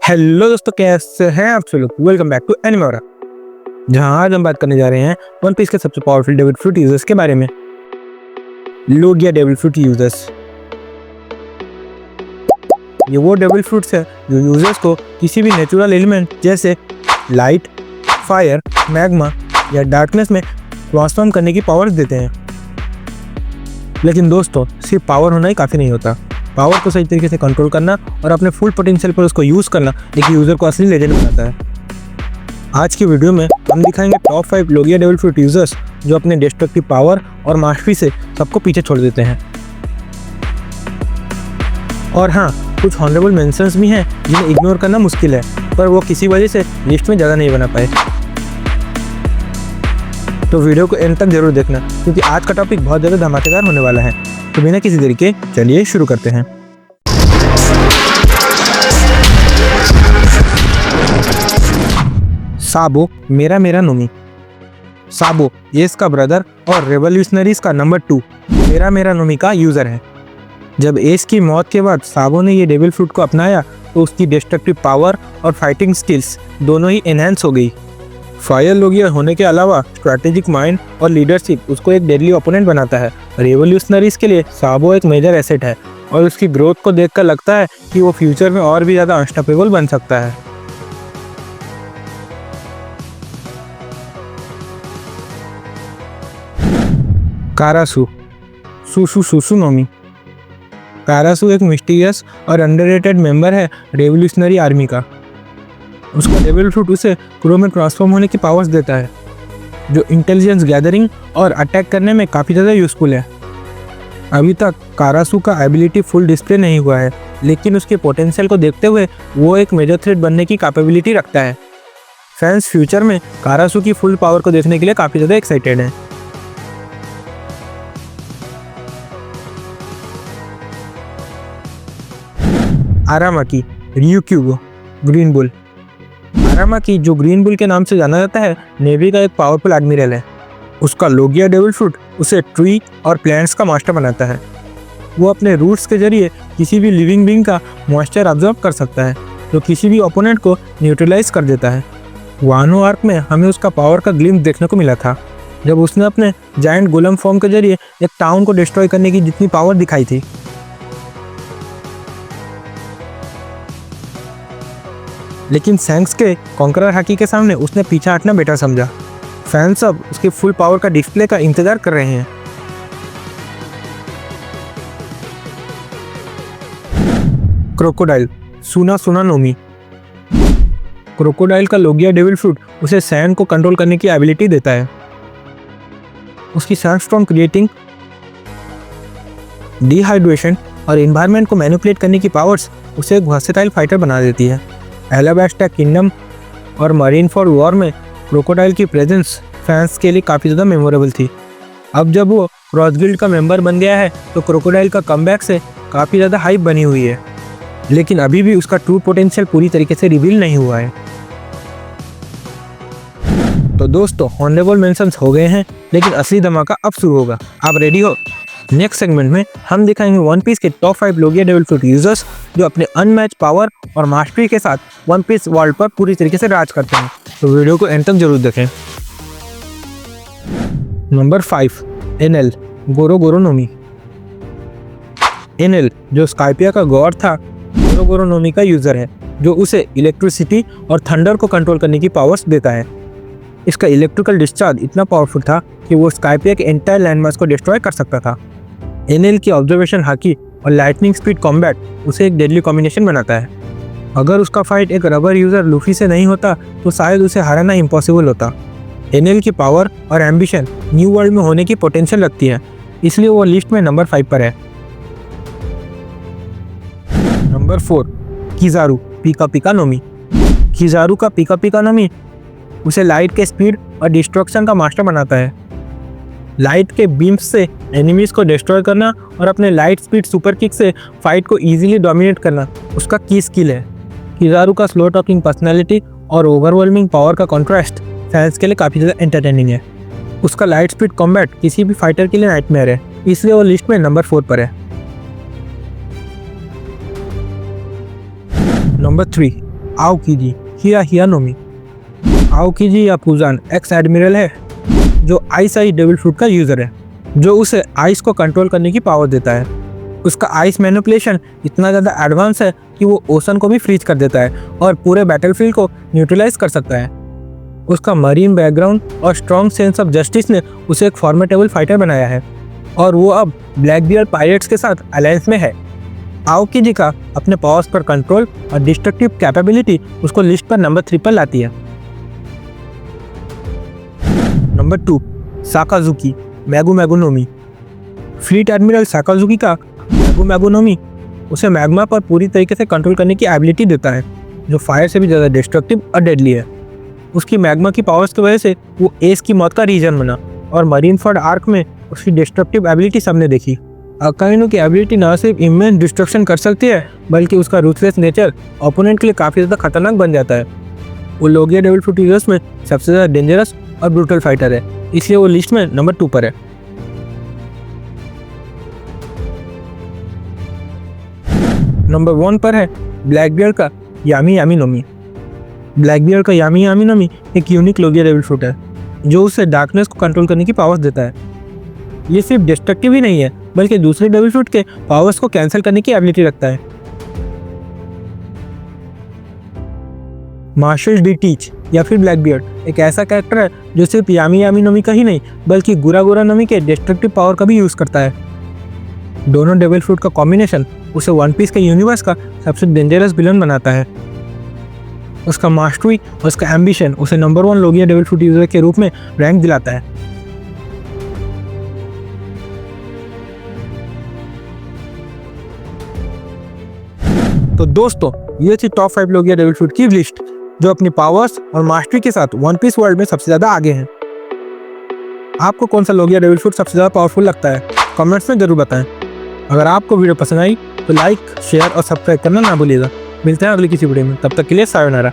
Hello दोस्तों, कैसे हैं आप सब लोग। वेलकम बैक टू एनिमेरा, जहां आज हम बात करने जा रहे हैं वन पीस के सबसे पावरफुल डेविल फ्रूट यूजर्स के बारे में। Logia devil fruit users. ये वो डेविल फ्रूट्स है जो यूजर्स को किसी भी नेचुरल एलिमेंट जैसे लाइट, फायर, मैग्मा या डार्कनेस में ट्रांसफॉर्म करने की पावर्स देते हैं। लेकिन दोस्तों, सिर्फ पावर होना ही काफ़ी नहीं होता। पावर को सही तरीके से कंट्रोल करना और अपने फुल पोटेंशियल पर उसको यूज़ करना एक यूज़र को असली लेजेंड बनाता है। आज की वीडियो में हम दिखाएंगे top 5 Logia devil fruit users जो अपने डिस्ट्रक्टिव पावर और मास्टरी से सबको पीछे छोड़ देते हैं। और हाँ, कुछ हॉनरेबल मेंशंस भी हैं जिन्हें इग्नोर करना मुश्किल है, पर वो किसी वजह से लिस्ट में ज़्यादा नहीं बना पाए। तो वीडियो को एंड तक जरूर देखना, क्योंकि आज का टॉपिक बहुत ज़्यादा धमाकेदार होने वाला है। तो बिना किसी देरी के चलिए शुरू करते हैं। साबो मेरा नोमी। साबो एस का ब्रदर और रेवोल्यूशनरीज का नंबर 2 मेरा नोमी का यूज़र है। जब एस की मौत के बाद साबो ने ये डेविल फ्रूट को अपनाया तो उसकी डिस्ट्रक्टिव पावर और फाइटिंग स्किल्स दोनों ही एनहेंस हो गई। फायर लोगिया होने के अलावा स्ट्रैटेजिक माइंड और लीडरशिप उसको एक डेडली ओपोनेंट बनाता है। रेवोल्यूशनरीज के लिए साबो एक मेजर एसेट है और उसकी ग्रोथ को देखकर लगता है कि वो फ्यूचर में और भी ज़्यादा अनस्टॉपेबल बन सकता है। कारासू सुसुनोमी। कारासू एक मिस्टीरियस और अंडररेटेड मेंबर है रेवोल्यूशनरी आर्मी का। उसका डेविल फ्रूट उसे क्रो में ट्रांसफॉर्म होने की पावर्स देता है, जो इंटेलिजेंस गैदरिंग और अटैक करने में काफ़ी ज़्यादा यूज़फुल है। अभी तक कारासू का एबिलिटी फुल डिस्प्ले नहीं हुआ है, लेकिन उसके पोटेंशियल को देखते हुए वो एक मेजर थ्रेट बनने की कैपेबिलिटी रखता है। फैंस फ्यूचर में कारासू की फुल पावर को देखने के लिए काफ़ी ज़्यादा एक्साइटेड हैं। आरामाकी ryukyu ग्रीन बुल। आरामाकी, जो ग्रीन बुल के नाम से जाना जाता है, नेवी का एक पावरफुल एडमिरल है। उसका लोगिया डेविल फ्रूट उसे ट्री और प्लांट्स का मास्टर बनाता है। वो अपने रूट्स के जरिए किसी भी लिविंग बीइंग का मॉइस्चर ऑब्जर्व कर सकता है, जो किसी भी ओपोनेंट को न्यूट्रलाइज कर देता है। वानो आर्क में हमें उसका पावर का ग्लिम्स देखने को मिला था, जब उसने अपने जायंट गोलम फॉर्म के जरिए एक टाउन को डिस्ट्रॉय करने की जितनी पावर दिखाई थी। लेकिन सैंक्स के कॉन्करर हाकी के सामने उसने पीछा हटना बेटर समझा। फैंस अब उसकी फुल पावर का डिस्प्ले का इंतजार कर रहे हैं। क्रोकोडाइल सुनानोमी। क्रोकोडाइल का लोगिया डेविल फ्रूट उसे सैंड को कंट्रोल करने की एबिलिटी देता है। उसकी सैंडस्टॉर्म क्रिएटिंग, डिहाइड्रेशन और एनवायरनमेंट को मैनिपुलेट करने की पावर्स उसे एक वर्सेटाइल फाइटर बना देती है। एलाबास्टा किंगडम और मरीन फॉर वॉर में क्रोकोडाइल की प्रेजेंस फैंस के लिए काफ़ी ज़्यादा मेमोरेबल थी। अब जब वो क्रॉस गिल्ड का मेंबर बन गया है तो क्रोकोडाइल का कमबैक से काफ़ी ज़्यादा हाइप बनी हुई है, लेकिन अभी भी उसका ट्रू पोटेंशियल पूरी तरीके से रिवील नहीं हुआ है। तो दोस्तों, हॉनरेबल मेंशंस हो गए हैं, लेकिन असली धमाका अब शुरू होगा। आप रेडी हो? नेक्स्ट सेगमेंट में हम दिखाएंगे वन पीस के top 5 Logia devil fruit users जो अपने अनमैच पावर और मास्टरी के साथ वन पीस वर्ल्ड पर पूरी तरीके से राज करते हैं। तो वीडियो को एंड तक जरूर देखें। Number 5 NL गोरोगोरोनोमी। एनएल, जो स्काइपिया का गॉड था, गोरोगोरोनोमी का यूजर है, जो उसे इलेक्ट्रिसिटी और थंडर को कंट्रोल करने की पावर्स देता है। इसका इलेक्ट्रिकल डिस्चार्ज इतना पावरफुल था कि वो स्काइपिया के एंटायर लैंडमार्क्स को डिस्ट्रॉय कर सकता था। एनएल की ऑब्जर्वेशन हाकी और लाइटनिंग स्पीड कॉम्बैट उसे एक डेडली कॉम्बिनेशन बनाता है। अगर उसका फाइट एक रबर यूजर लूफी से नहीं होता तो शायद उसे हराना इम्पॉसिबल होता। एनएल की पावर और एम्बिशन न्यू वर्ल्ड में होने की पोटेंशियल रखती है, इसलिए वो लिस्ट में नंबर 5 पर है। नंबर 4 किजारू पिका नोमी। किजारू का पिका नोमी उसे लाइट के स्पीड और डिस्ट्रक्शन का मास्टर बनाता है। लाइट के बीम्स से एनिमीज को डिस्ट्रॉय करना और अपने लाइट स्पीड सुपर किक से फाइट को इजीली डोमिनेट करना उसका की स्किल है। किजारू का स्लो टॉकिंग पर्सनैलिटी और ओवरवेलमिंग पावर का कॉन्ट्रास्ट फैंस के लिए काफ़ी ज़्यादा एंटरटेनिंग है। उसका लाइट स्पीड कॉम्बैट किसी भी फाइटर के लिए नाइटमेयर है, इसलिए वो लिस्ट में नंबर 4 पर है। नंबर 3 आओकिजी हिराहियानोमी। आओकिजी या पुजान एक्स एडमिरल है जो आइस डेविल फ्रूट का यूज़र है, जो उसे आइस को कंट्रोल करने की पावर देता है। उसका आइस मैनिपुलेशन इतना ज़्यादा एडवांस है कि वो ओशन को भी फ्रीज कर देता है और पूरे बैटलफील्ड को न्यूट्रलाइज कर सकता है। उसका मरीन बैकग्राउंड और स्ट्रॉन्ग सेंस ऑफ जस्टिस ने उसे एक फॉर्मेटेबल फाइटर बनाया है और वो अब ब्लैकबियर्ड पायरेट्स के साथ अलायंस में है। आओकिजी का अपने पावर्स पर कंट्रोल और डिस्ट्रक्टिव कैपेबिलिटी उसको लिस्ट पर नंबर 3 पर लाती है। नंबर 2, साकाजुकी मैगुमैगुनोमी। फ्लीट एडमिरल साकाजुकी का मैगुमैगुनोमी उसे मैग्मा पर पूरी तरीके से कंट्रोल करने की एबिलिटी देता है, जो फायर से भी ज़्यादा डिस्ट्रक्टिव और डेडली है। उसकी मैग्मा की पावर्स की वजह से वो एस की मौत का रीजन बना और मरीनफोर्ड आर्क में उसकी डिस्ट्रक्टिव एबिलिटी सबने देखी। अकाइनो की एबिलिटी न सिर्फ इमेंस डिस्ट्रक्शन कर सकती है, बल्कि उसका रूथलेस नेचर ओपोनेंट के लिए काफ़ी ज़्यादा खतरनाक बन जाता है। वो लोगिया डेविल फ्रूट यूजर्स में सबसे ज़्यादा डेंजरस और ब्रूटल फाइटर है, इसलिए वो लिस्ट में नंबर 2 पर है। नंबर 1 पर है ब्लैकबियर्ड का यामी यामी नोमी। ब्लैकबियर्ड का यामी यामी नोमी एक यूनिक लोगिया डेविल फ्रूट है, जो उसे डार्कनेस को कंट्रोल करने की पावर्स देता है। ये सिर्फ डिस्ट्रक्टिव ही नहीं है, बल्कि दूसरे डेविल फ्रूट के पावर्स को कैंसिल करने की एबिलिटी रखता है। मार्शल डी टीच या फिर ब्लैकबियर्ड एक ऐसा कैरेक्टर है जो सिर्फ यामी यामी नोमी का ही नहीं, बल्कि गुरा गुरा नोमी के डिस्ट्रक्टिव पावर का भी यूज़ करता है। दोनों डेविल फ्रूट का कॉम्बिनेशन उसे वन पीस के यूनिवर्स का सबसे डेंजरस विलन बनाता है। उसका मास्टरी और उसका एम्बिशन उसे number 1 Logia devil fruit user के रूप में रैंक दिलाता है। तो दोस्तों, ये थी टॉप 5 लोगिया डेविल फ्रूट की लिस्ट, जो अपनी पावर्स और मास्टरी के साथ वन पीस वर्ल्ड में सबसे ज़्यादा आगे हैं। आपको कौन सा लोगिया डेविल फ्रूट सबसे ज़्यादा पावरफुल लगता है, कमेंट्स में ज़रूर बताएं। अगर आपको वीडियो पसंद आई तो लाइक, शेयर और सब्सक्राइब करना ना भूलिएगा। मिलते हैं अगली किसी वीडियो में, तब तक के लिए सायोनारा।